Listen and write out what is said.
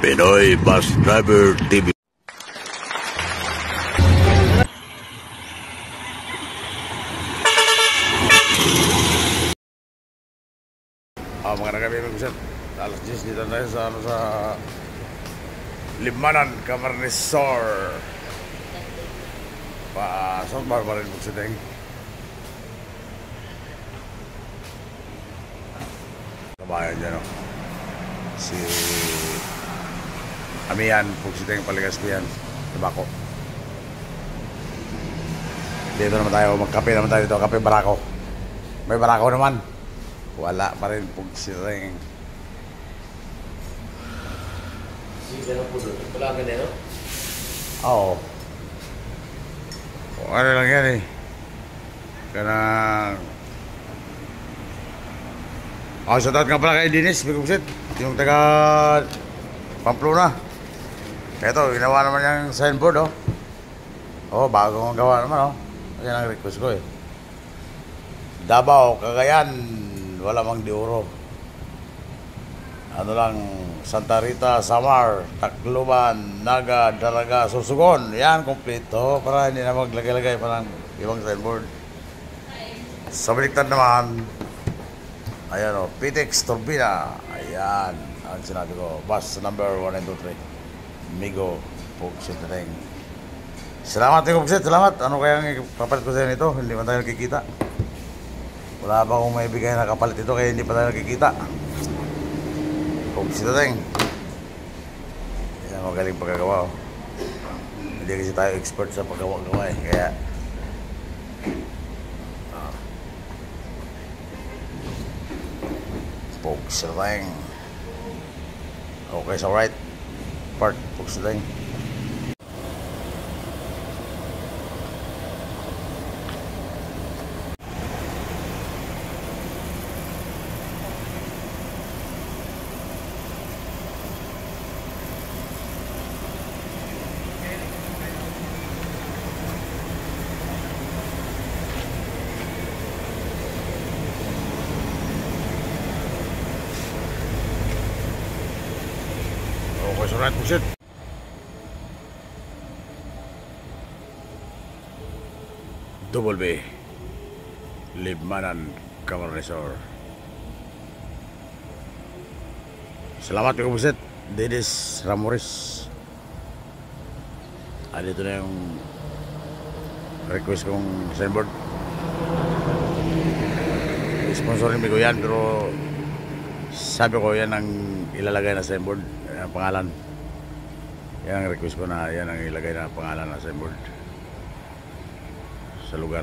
Pinoy Bus Driver TV. Magandang gabi mga kusat. Alas 10 dito tayo sa Limanan, Camarnesor. Saan ba rin po siya dahil? Kabayan dyan, no? Si Amihan po siya dahil paligas ko yan. Tabako. Dito naman tayo, magkape naman tayo dito. Kape barako. May barako naman. Wala pa rin po siya dahil. Sige na po doon. Wala ka na, no? Oo. O, ano lang yan eh. Kanang... shoutout nga pala kay Dennis Bigugsit. Yung taga Pamplona. Eto, ginawa naman yung signboard, oh. Bagong gawa naman, oh. Yan ang request ko, eh. Davao, Cagayan, wala mang Diuro. Ano lang, Santa Rita, Samar, Tacloban, Naga, Daraga, Sorsogon. Yan, kompleto. Para hindi na maglagay-lagay pa ng ibang signboard. Sa baliktad naman, ayan o, Pitex Turbina. Ayan, ang sinabi ko. Bus number 1923. Migo, Pugsit na rin. Salamat, Pugsit. Salamat. Ano kayang kapalit ko sa inyo ito? Hindi man tayo nakikita. Wala pa akong maibigay na kapalit ito kaya hindi pa tayo nakikita. Pugsit na rin. Ayan, magaling pagkagawa, oh. Hindi kasi tayo expert sa paggawa-gawa, eh. Kaya Pugsit na rin. Okay, so right part, Pugsit na rin. Okay, so right, Pugsit. Double B, Limanan, Camarnesor. Salamat mga Pugsit. Dennis Ramoris. Dito na yung request kong signboard. Sponsorin ko yan, pero sabi ko yan ang ilalagay na signboard, ang pangalan. Yan ang request ko na yan ang ilagay na pangalan na signboard sa lugar.